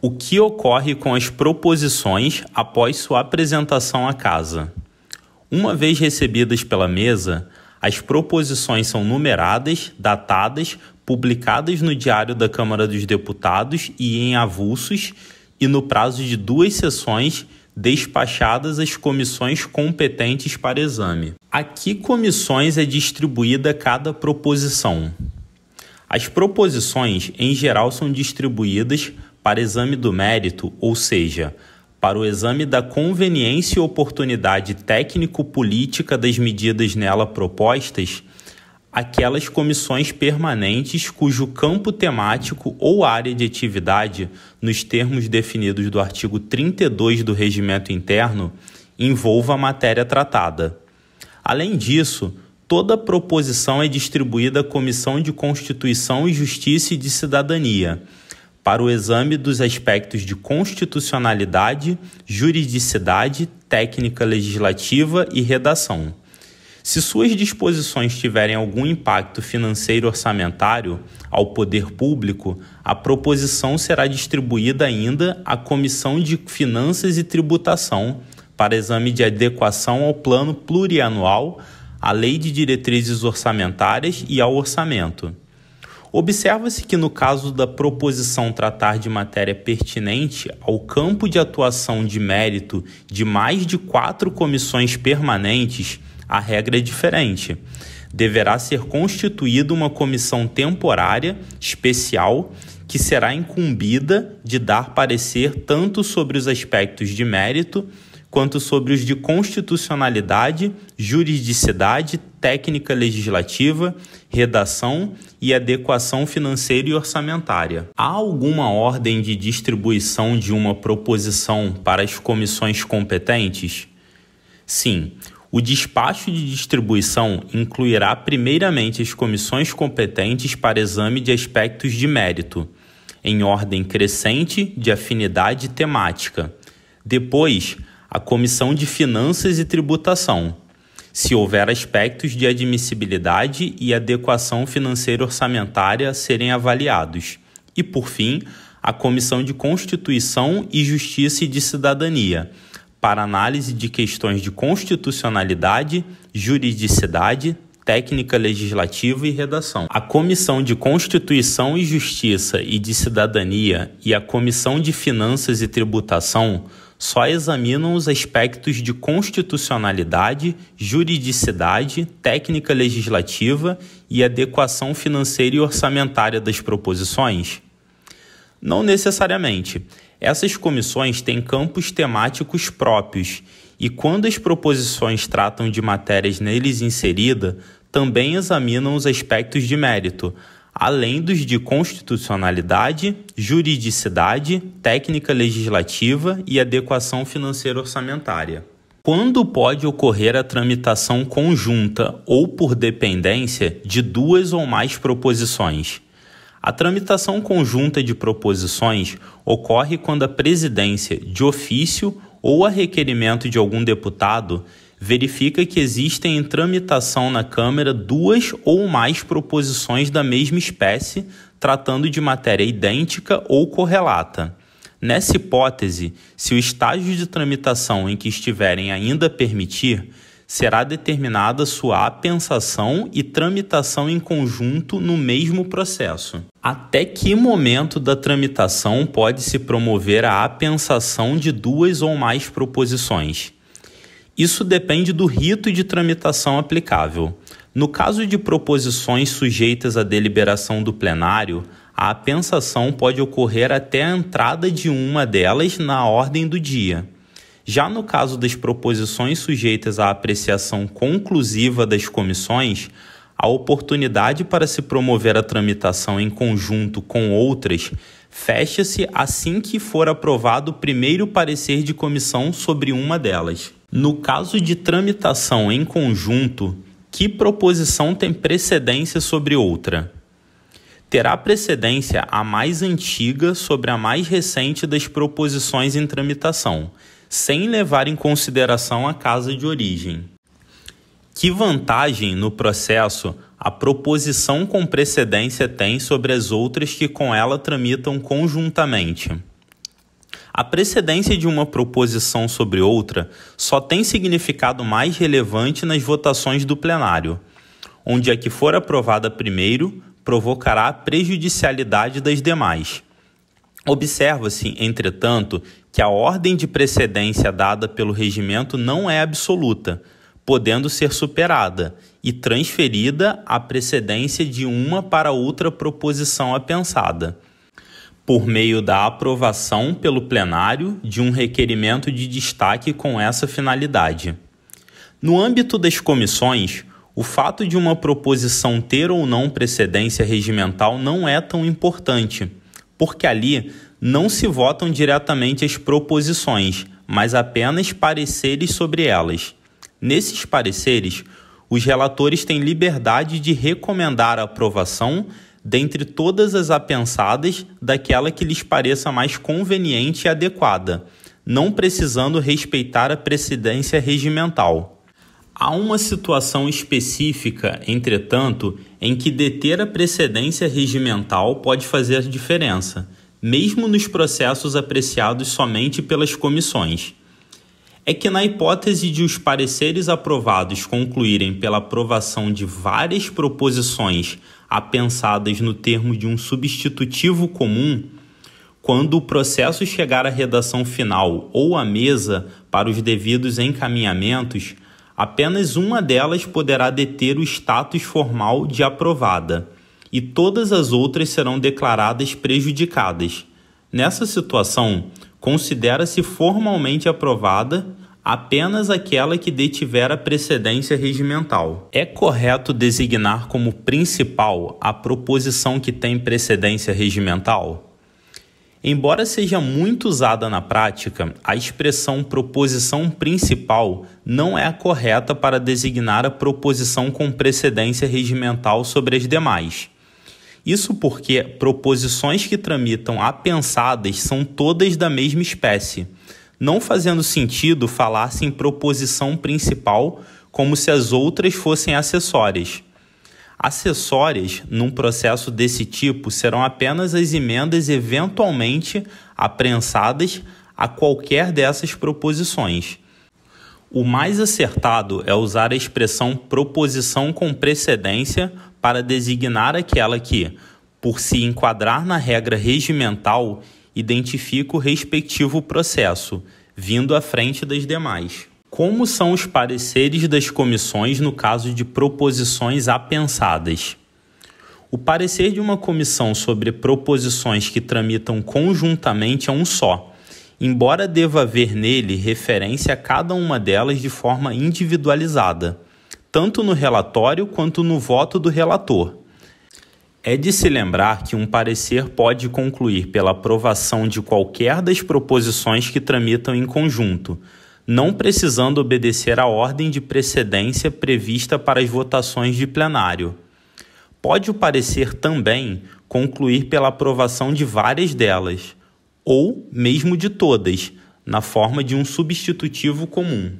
O que ocorre com as proposições após sua apresentação à Casa? Uma vez recebidas pela mesa, as proposições são numeradas, datadas, publicadas no Diário da Câmara dos Deputados e em avulsos, e no prazo de 2 sessões, despachadas às comissões competentes para exame. A que comissões é distribuída cada proposição? As proposições, em geral, são distribuídas para exame do mérito, ou seja, para o exame da conveniência e oportunidade técnico-política das medidas nela propostas, aquelas comissões permanentes cujo campo temático ou área de atividade, nos termos definidos do artigo 32 do Regimento Interno, envolva a matéria tratada. Além disso, toda proposição é distribuída à Comissão de Constituição e Justiça e de Cidadania, para o exame dos aspectos de constitucionalidade, juridicidade, técnica legislativa e redação. Se suas disposições tiverem algum impacto financeiro orçamentário ao poder público, a proposição será distribuída ainda à Comissão de Finanças e Tributação para exame de adequação ao Plano Plurianual, à Lei de Diretrizes Orçamentárias e ao Orçamento. Observa-se que no caso da proposição tratar de matéria pertinente ao campo de atuação de mérito de mais de 4 comissões permanentes, a regra é diferente. Deverá ser constituída uma comissão temporária, especial, que será incumbida de dar parecer tanto sobre os aspectos de mérito quanto sobre os de constitucionalidade, juridicidade, técnica legislativa, redação e adequação financeira e orçamentária. Há alguma ordem de distribuição de uma proposição para as comissões competentes? Sim. O despacho de distribuição incluirá primeiramente as comissões competentes para exame de aspectos de mérito, em ordem crescente de afinidade temática. Depois, a Comissão de Finanças e Tributação, se houver aspectos de admissibilidade e adequação financeira orçamentária a serem avaliados. E, por fim, a Comissão de Constituição e Justiça e de Cidadania, para análise de questões de constitucionalidade, juridicidade, técnica legislativa e redação. A Comissão de Constituição e Justiça e de Cidadania e a Comissão de Finanças e Tributação só examinam os aspectos de constitucionalidade, juridicidade, técnica legislativa e adequação financeira e orçamentária das proposições? Não necessariamente. Essas comissões têm campos temáticos próprios e, quando as proposições tratam de matérias neles inseridas, também examinam os aspectos de mérito, além dos de constitucionalidade, juridicidade, técnica legislativa e adequação financeira orçamentária. Quando pode ocorrer a tramitação conjunta ou por dependência de 2 ou mais proposições? A tramitação conjunta de proposições ocorre quando a presidência, de ofício ou a requerimento de algum deputado, verifica que existem em tramitação na Câmara 2 ou mais proposições da mesma espécie, tratando de matéria idêntica ou correlata. Nessa hipótese, se o estágio de tramitação em que estiverem ainda permitir, será determinada sua apensação e tramitação em conjunto no mesmo processo. Até que momento da tramitação pode-se promover a apensação de 2 ou mais proposições? Isso depende do rito de tramitação aplicável. No caso de proposições sujeitas à deliberação do plenário, a apensação pode ocorrer até a entrada de uma delas na ordem do dia. Já no caso das proposições sujeitas à apreciação conclusiva das comissões, a oportunidade para se promover a tramitação em conjunto com outras fecha-se assim que for aprovado o primeiro parecer de comissão sobre uma delas. No caso de tramitação em conjunto, que proposição tem precedência sobre outra? Terá precedência a mais antiga sobre a mais recente das proposições em tramitação, sem levar em consideração a casa de origem. Que vantagem no processo a proposição com precedência tem sobre as outras que com ela tramitam conjuntamente? A precedência de uma proposição sobre outra só tem significado mais relevante nas votações do plenário, onde a que for aprovada primeiro provocará a prejudicialidade das demais. Observa-se, entretanto, que a ordem de precedência dada pelo regimento não é absoluta, podendo ser superada e transferida a precedência de uma para outra proposição apensada, por meio da aprovação pelo plenário de um requerimento de destaque com essa finalidade. No âmbito das comissões, o fato de uma proposição ter ou não precedência regimental não é tão importante, porque ali não se votam diretamente as proposições, mas apenas pareceres sobre elas. Nesses pareceres, os relatores têm liberdade de recomendar a aprovação dentre todas as apensadas daquela que lhes pareça mais conveniente e adequada, não precisando respeitar a precedência regimental. Há uma situação específica, entretanto, em que deter a precedência regimental pode fazer diferença, mesmo nos processos apreciados somente pelas comissões. É que na hipótese de os pareceres aprovados concluírem pela aprovação de várias proposições apensadas no termo de um substitutivo comum, quando o processo chegar à redação final ou à mesa para os devidos encaminhamentos, apenas uma delas poderá deter o status formal de aprovada, e todas as outras serão declaradas prejudicadas. Nessa situação, considera-se formalmente aprovada apenas aquela que detiver a precedência regimental. É correto designar como principal a proposição que tem precedência regimental? Embora seja muito usada na prática, a expressão proposição principal não é a correta para designar a proposição com precedência regimental sobre as demais. Isso porque proposições que tramitam apensadas são todas da mesma espécie, não fazendo sentido falar-se em proposição principal como se as outras fossem acessórias. Acessórias, num processo desse tipo, serão apenas as emendas eventualmente aprensadas a qualquer dessas proposições. O mais acertado é usar a expressão proposição com precedência para designar aquela que, por se enquadrar na regra regimental, identifica o respectivo processo, vindo à frente das demais. Como são os pareceres das comissões no caso de proposições apensadas? O parecer de uma comissão sobre proposições que tramitam conjuntamente é um só, embora deva haver nele referência a cada uma delas de forma individualizada, tanto no relatório quanto no voto do relator. É de se lembrar que um parecer pode concluir pela aprovação de qualquer das proposições que tramitam em conjunto, não precisando obedecer à ordem de precedência prevista para as votações de plenário. Pode o parecer também concluir pela aprovação de várias delas, ou mesmo de todas, na forma de um substitutivo comum.